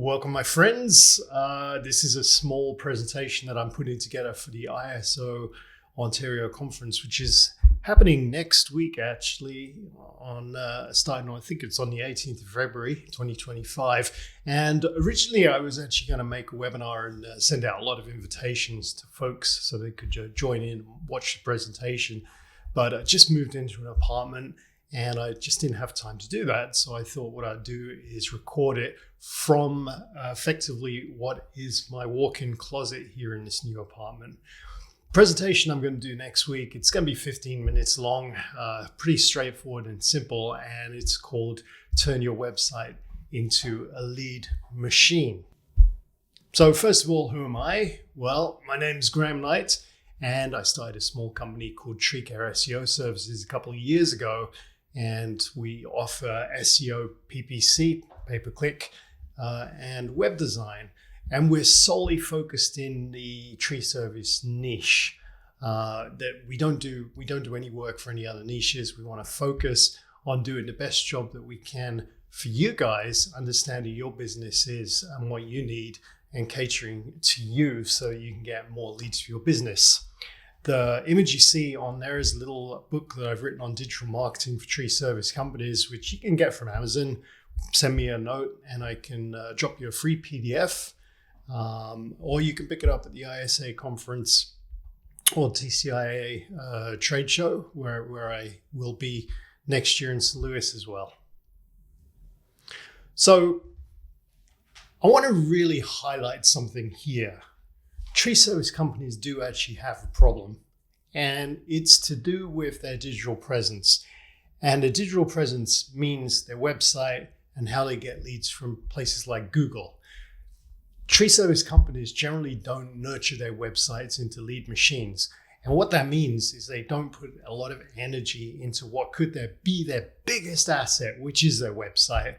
Welcome, my friends. This is a small presentation that I'm putting together for the ISO Ontario conference, which is happening next week, actually, on starting on, I think it's on the 18th of February, 2025. And originally, I was actually going to make a webinar and send out a lot of invitations to folks so they could join in and watch the presentation. But I just moved into an apartment and I just didn't have time to do that. So I thought what I'd do is record it from effectively what is my walk-in closet here in this new apartment. Presentation I'm going to do next week, it's going to be 15 minutes long, pretty straightforward and simple, and it's called Turn Your Website into a Lead Machine. So first of all, who am I? Well, my name is Graham Knight, and I started a small company called TreeCare SEO Services a couple of years ago, and we offer SEO, PPC, pay-per-click, and web design. And we're solely focused in the tree service niche. That we don't do any work for any other niches. We want to focus on doing the best job that we can for you guys, understanding your business is and what you need, and catering to you so you can get more leads for your business. The image you see on there is a little book that I've written on digital marketing for tree service companies, which you can get from Amazon. Send me a note and I can drop you a free PDF. Or you can pick it up at the ISA conference or TCIA trade show, where I will be next year in St. Louis as well. So I want to really highlight something here. Tree service companies do actually have a problem, and it's to do with their digital presence. And the digital presence means their website and how they get leads from places like Google. Tree service companies generally don't nurture their websites into lead machines. And what that means is they don't put a lot of energy into what could be their biggest asset, which is their website.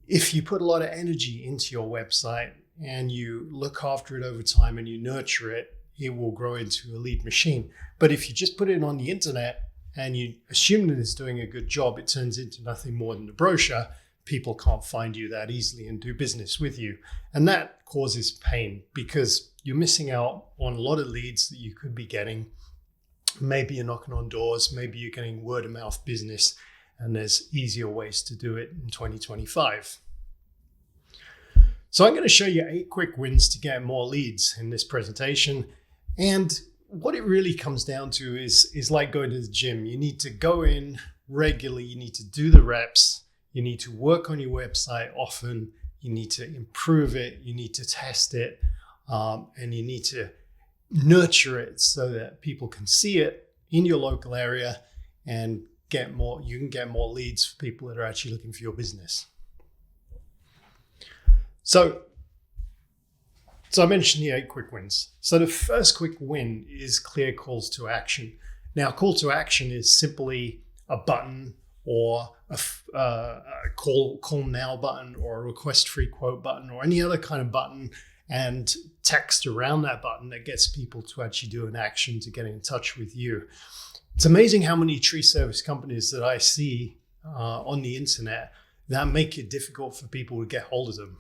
If you put a lot of energy into your website and you look after it over time and you nurture it, it will grow into a lead machine. But if you just put it on the internet and you assume that it's doing a good job, it turns into nothing more than a brochure. People can't find you that easily and do business with you. And that causes pain because you're missing out on a lot of leads that you could be getting. Maybe you're knocking on doors, maybe you're getting word of mouth business, and there's easier ways to do it in 2025. So I'm going to show you 8 quick wins to get more leads in this presentation. And what it really comes down to is like going to the gym. You need to go in regularly, you need to do the reps, you need to work on your website often, you need to improve it, you need to test it, and you need to nurture it so that people can see it in your local area and you can get more leads for people that are actually looking for your business. So I mentioned the 8 quick wins. So the first quick win is clear calls to action. Now, call to action is simply a button or a call now button or a request free quote button or any other kind of button and text around that button that gets people to actually do an action to get in touch with you. It's amazing how many tree service companies that I see on the internet that make it difficult for people to get hold of them.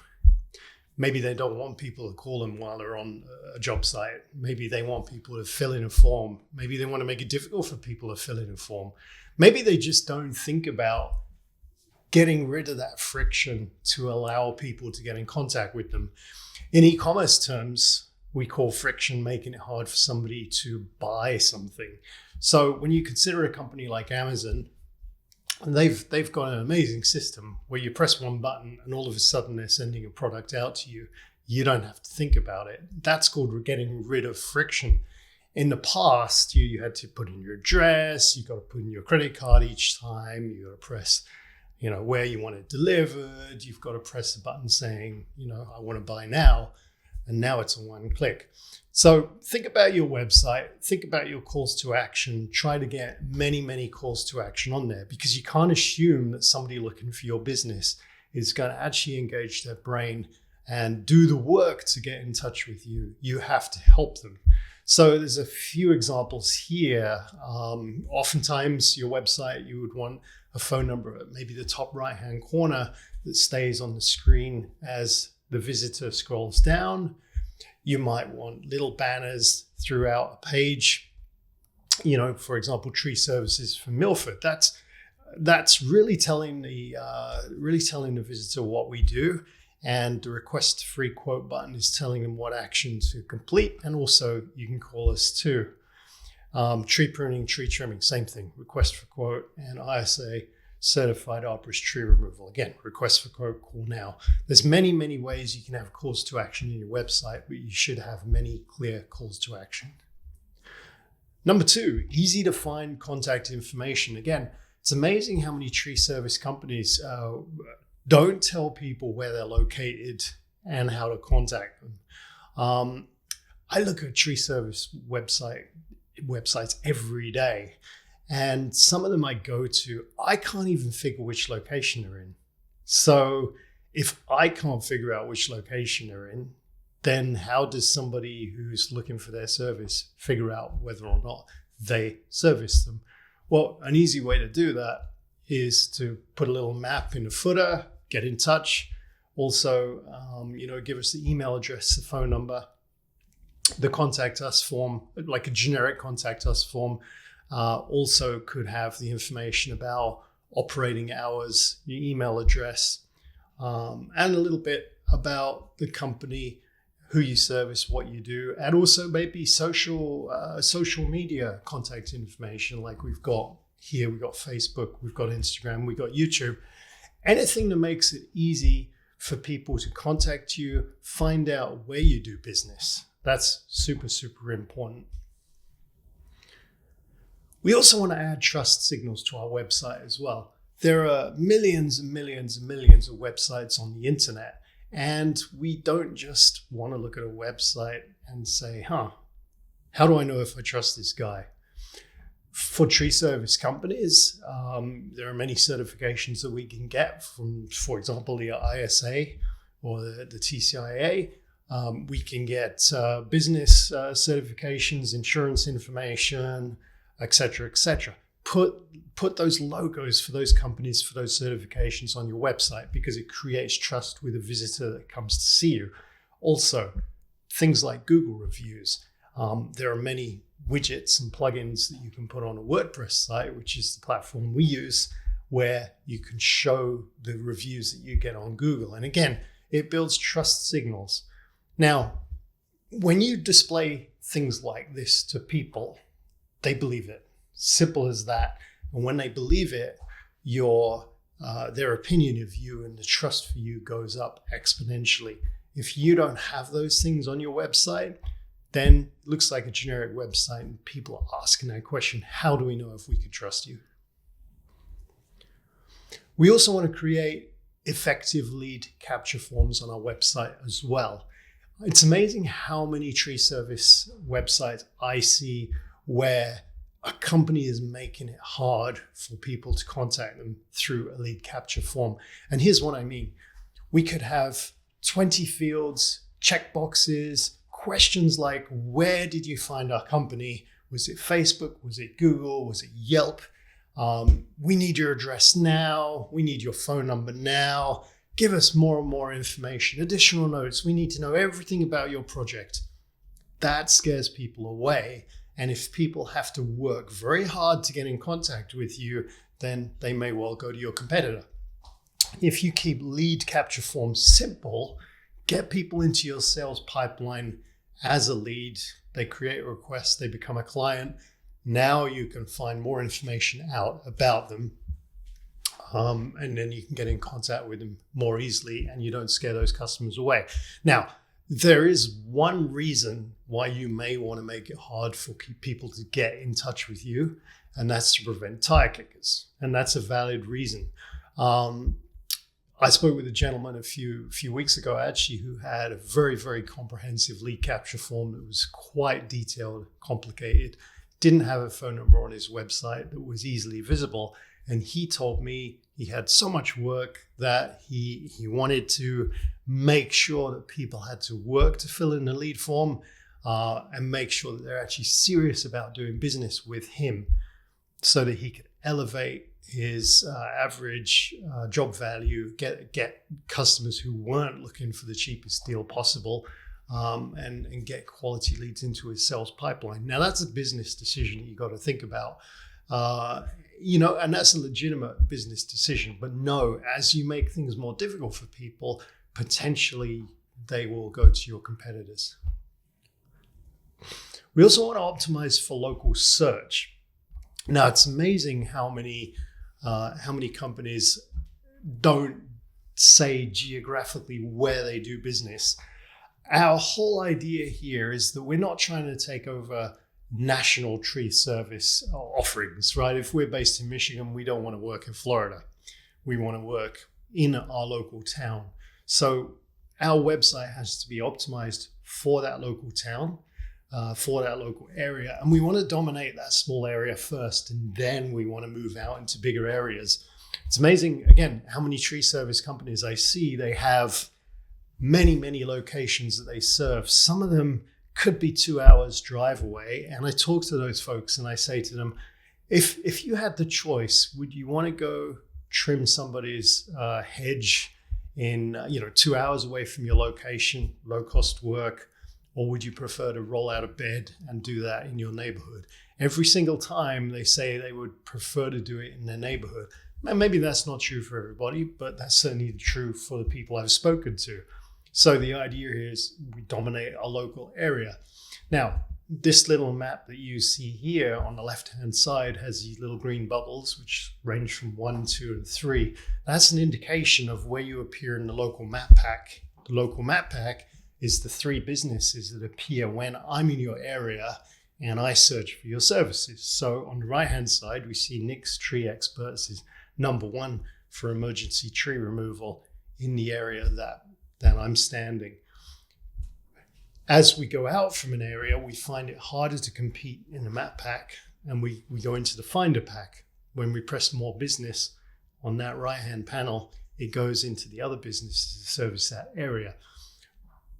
Maybe they don't want people to call them while they're on a job site. Maybe they want people to fill in a form. Maybe they want to make it difficult for people to fill in a form. Maybe they just don't think about getting rid of that friction to allow people to get in contact with them. In e-commerce terms, we call friction making it hard for somebody to buy something. So when you consider a company like Amazon, they've got an amazing system where you press one button and all of a sudden they're sending a product out to you. You don't have to think about it. That's called getting rid of friction. In the past, you had to put in your address, you got to put in your credit card each time, you got to press, where you want it delivered, you've got to press a button saying, I want to buy now, and now it's a one click. So think about your website, think about your calls to action, try to get many, many calls to action on there because you can't assume that somebody looking for your business is going to actually engage their brain and do the work to get in touch with you. You have to help them. So there's a few examples here. Oftentimes your website, you would want a phone number at maybe the top right-hand corner that stays on the screen as the visitor scrolls down. You might want little banners throughout a page. For example, tree services for Milford. That's really telling the visitor what we do, and the request a free quote button is telling them what action to complete. And also, you can call us too. Tree pruning, tree trimming, same thing. Request for quote, and ISA certified arborist tree removal. Again, request for quote, call now. There's many ways you can have calls to action in your website, but you should have many clear calls to action. Number 2, easy to find contact information. Again, it's amazing how many tree service companies don't tell people where they're located and how to contact them. I look at tree service websites every day, and some of them I go to, I can't even figure which location they're in. So if I can't figure out which location they're in, then how does somebody who's looking for their service figure out whether or not they service them? Well, an easy way to do that is to put a little map in the footer, get in touch. Also, give us the email address, the phone number, the contact us form, like a generic contact us form. Also could have the information about operating hours, your email address, and a little bit about the company, who you service, what you do, and also maybe social media contact information like we've got here. We've got Facebook, we've got Instagram, we've got YouTube. Anything that makes it easy for people to contact you, find out where you do business. That's super important. We also want to add trust signals to our website as well. There are millions and millions and millions of websites on the internet, and we don't just want to look at a website and say, how do I know if I trust this guy? For tree service companies, there are many certifications that we can get from, for example, the ISA or the TCIA. We can get business certifications, insurance information, etc. Put those logos for those companies, for those certifications on your website, because it creates trust with a visitor that comes to see you. Also, things like Google reviews. There are many widgets and plugins that you can put on a WordPress site, which is the platform we use, where you can show the reviews that you get on Google. And again, it builds trust signals. Now, when you display things like this to people, they believe it. Simple as that. And when they believe it, their opinion of you and the trust for you goes up exponentially. If you don't have those things on your website, then it looks like a generic website, and people are asking that question, how do we know if we can trust you? We also want to create effective lead capture forms on our website as well. It's amazing how many tree service websites I see where a company is making it hard for people to contact them through a lead capture form. And here's what I mean. We could have 20 fields, checkboxes, questions like, where did you find our company? Was it Facebook? Was it Google? Was it Yelp? We need your address now. We need your phone number now. Give us more and more information, additional notes. We need to know everything about your project. That scares people away. And if people have to work very hard to get in contact with you, then they may well go to your competitor. If you keep lead capture forms simple, get people into your sales pipeline as a lead, they create a request, they become a client. Now you can find more information out about them. And then you can get in contact with them more easily, and you don't scare those customers away. Now, there is one reason why you may want to make it hard for people to get in touch with you, and that's to prevent tire kickers. And that's a valid reason. I spoke with a gentleman a few weeks ago, actually, who had a very, very comprehensive lead capture form that was quite detailed, complicated, didn't have a phone number on his website that was easily visible. And he told me he had so much work that he wanted to make sure that people had to work to fill in the lead form and make sure that they're actually serious about doing business with him, so that he could elevate his average job value, get customers who weren't looking for the cheapest deal possible, and get quality leads into his sales pipeline. Now, that's a business decision that you got to think about. And that's a legitimate business decision. But no, as you make things more difficult for people, potentially they will go to your competitors. We also want to optimize for local search. Now, it's amazing how many companies don't say geographically where they do business. Our whole idea here is that we're not trying to take over national tree service offerings, right? If we're based in Michigan, we don't want to work in Florida. We want to work in our local town. So our website has to be optimized for that local town, for that local area. And we want to dominate that small area first, and then we want to move out into bigger areas. It's amazing, again, how many tree service companies I see. They have many, many locations that they serve. Some of them could be 2 hours drive away. And I talk to those folks and I say to them, if you had the choice, would you want to go trim somebody's hedge in 2 hours away from your location, low cost work, or would you prefer to roll out of bed and do that in your neighborhood? Every single time they say they would prefer to do it in their neighborhood. And maybe that's not true for everybody, but that's certainly true for the people I've spoken to. So the idea here is we dominate our local area. Now, this little map that you see here on the left-hand side has these little green bubbles, which range from 1, 2, and 3. That's an indication of where you appear in the local map pack. The local map pack is the 3 businesses that appear when I'm in your area and I search for your services. So on the right-hand side, we see Nick's Tree Experts is number 1 for emergency tree removal in the area that I'm standing. As we go out from an area, we find it harder to compete in the map pack, and we go into the finder pack. When we press more business on that right-hand panel, it goes into the other businesses to service that area.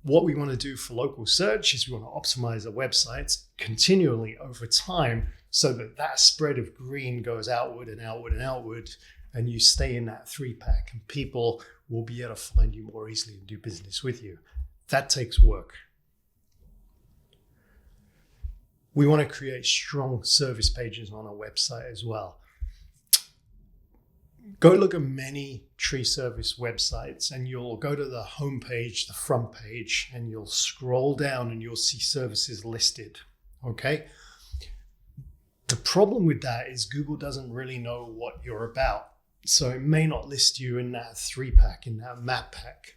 What we want to do for local search is we want to optimize our websites continually over time so that that spread of green goes outward and outward and outward, and you stay in that 3-pack, and people will be able to find you more easily and do business with you. That takes work. We want to create strong service pages on our website as well. Go look at many tree service websites and you'll go to the home page, the front page, and you'll scroll down and you'll see services listed, okay? The problem with that is Google doesn't really know what you're about. So it may not list you in that 3-pack, in that map pack.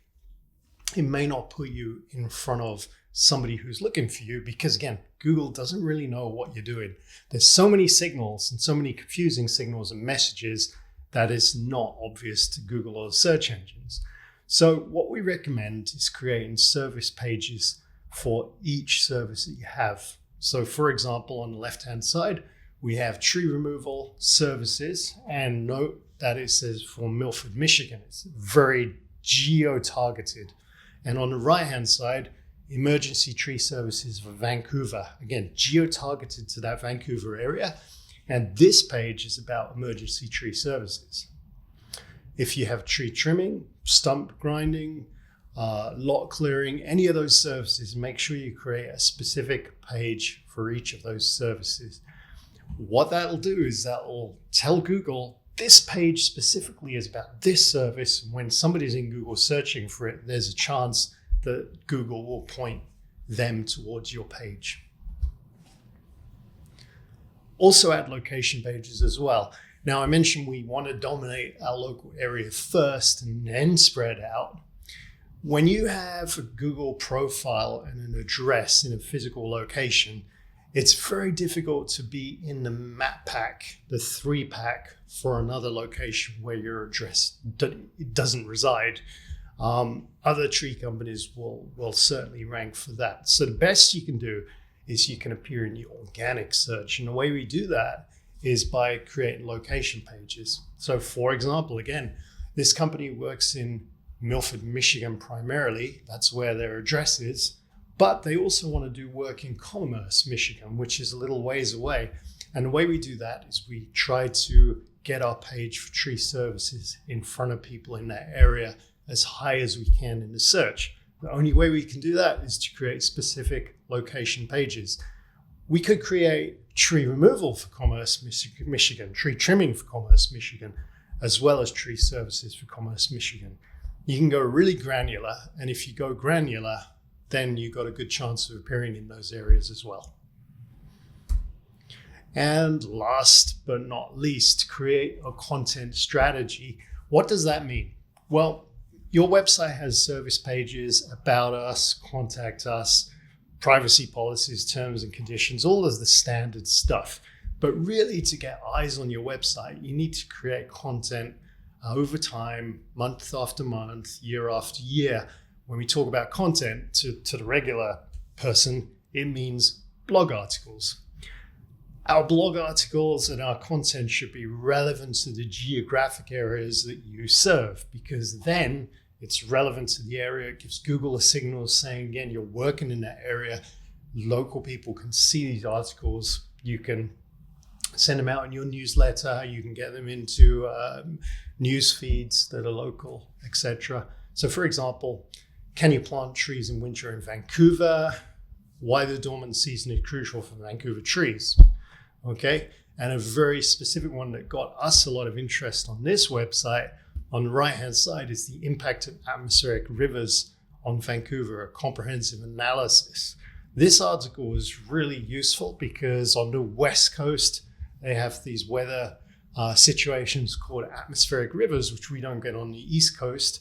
It may not put you in front of somebody who's looking for you because, again, Google doesn't really know what you're doing. There's so many signals and so many confusing signals and messages that is not obvious to Google or the search engines. So what we recommend is creating service pages for each service that you have. So for example, on the left-hand side, we have tree removal services, and note that it says for Milford, Michigan. It's very geo-targeted. And on the right-hand side, emergency tree services for Vancouver. Again, geo-targeted to that Vancouver area. And this page is about emergency tree services. If you have tree trimming, stump grinding, lot clearing, any of those services, make sure you create a specific page for each of those services. What that'll do is that'll tell Google this page specifically is about this service. When somebody's in Google searching for it, there's a chance that Google will point them towards your page. Also add location pages as well. Now I mentioned we want to dominate our local area first and then spread out. When you have a Google profile and an address in a physical location, it's very difficult to be in the map pack, the 3-pack for another location where your address doesn't reside. Other tree companies will certainly rank for that. So the best you can do is you can appear in the organic search. And the way we do that is by creating location pages. So for example, again, this company works in Milford, Michigan primarily. That's where their address is. But they also want to do work in Commerce, Michigan, which is a little ways away. And the way we do that is we try to get our page for tree services in front of people in that area as high as we can in the search. The only way we can do that is to create specific location pages. We could create tree removal for Commerce Michigan, tree trimming for Commerce Michigan, as well as tree services for Commerce Michigan. You can go really granular, and if you go granular, then you've got a good chance of appearing in those areas as well. And last but not least, create a content strategy. What does that mean? Well, your website has service pages, about us, contact us, privacy policies, terms and conditions, all of the standard stuff. But really, to get eyes on your website, you need to create content over time, month after month, year after year. When we talk about content to the regular person, it means blog articles. Our blog articles and our content should be relevant to the geographic areas that you serve, because then it's relevant to the area. It gives Google a signal saying, again, you're working in that area. Local people can see these articles. You can send them out in your newsletter. You can get them into news feeds that are local, etc. So, for example, can you plant trees in winter in Vancouver? Why the dormant season is crucial for Vancouver trees. Okay, and a very specific one that got us a lot of interest on this website, on the right-hand side, is the impact of atmospheric rivers on Vancouver, a comprehensive analysis. This article was really useful because on the West Coast, they have these weather situations called atmospheric rivers, which we don't get on the East Coast.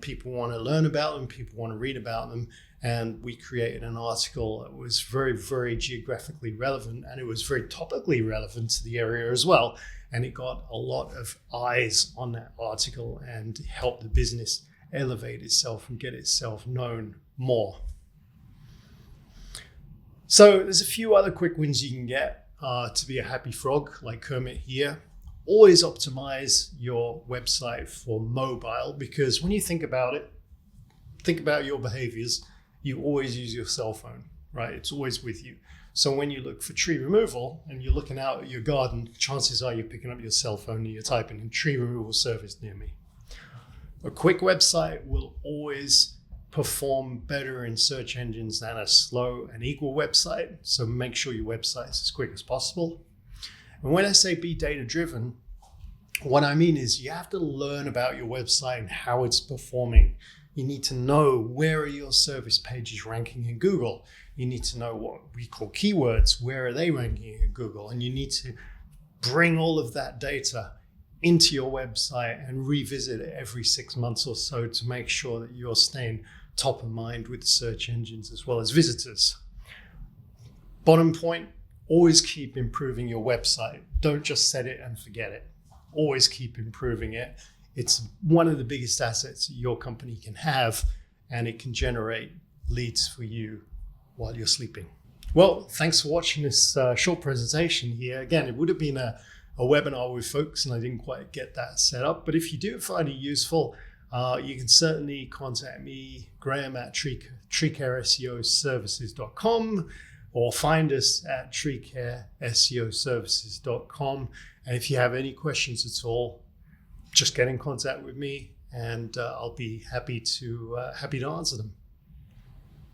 People want to learn about them, people want to read about them, and we created an article that was very, very geographically relevant, and it was very topically relevant to the area as well. And it got a lot of eyes on that article and helped the business elevate itself and get itself known more. So there's a few other quick wins you can get to be a happy frog, like Kermit here. Always optimize your website for mobile, because when you think about it, think about your behaviors, you always use your cell phone, right? It's always with you. So when you look for tree removal and you're looking out at your garden, chances are you're picking up your cell phone and you're typing in tree removal service near me. A quick website will always perform better in search engines than a slow and equal website. So make sure your website is as quick as possible. And when I say be data-driven, what I mean is you have to learn about your website and how it's performing. You need to know, where are your service pages ranking in Google? You need to know what we call keywords. Where are they ranking in Google? And you need to bring all of that data into your website and revisit it every 6 months or so to make sure that you're staying top of mind with search engines as well as visitors. Bottom point, always keep improving your website. Don't just set it and forget it. Always keep improving it. It's one of the biggest assets your company can have, and it can generate leads for you while you're sleeping. Well, thanks for watching this short presentation here. Again, it would have been a webinar with folks, and I didn't quite get that set up. But if you do find it useful, you can certainly contact me, Graham, at treecareseoservices.com, or find us at treecareseoservices.com. And if you have any questions at all, just get in contact with me, and I'll be happy to answer them.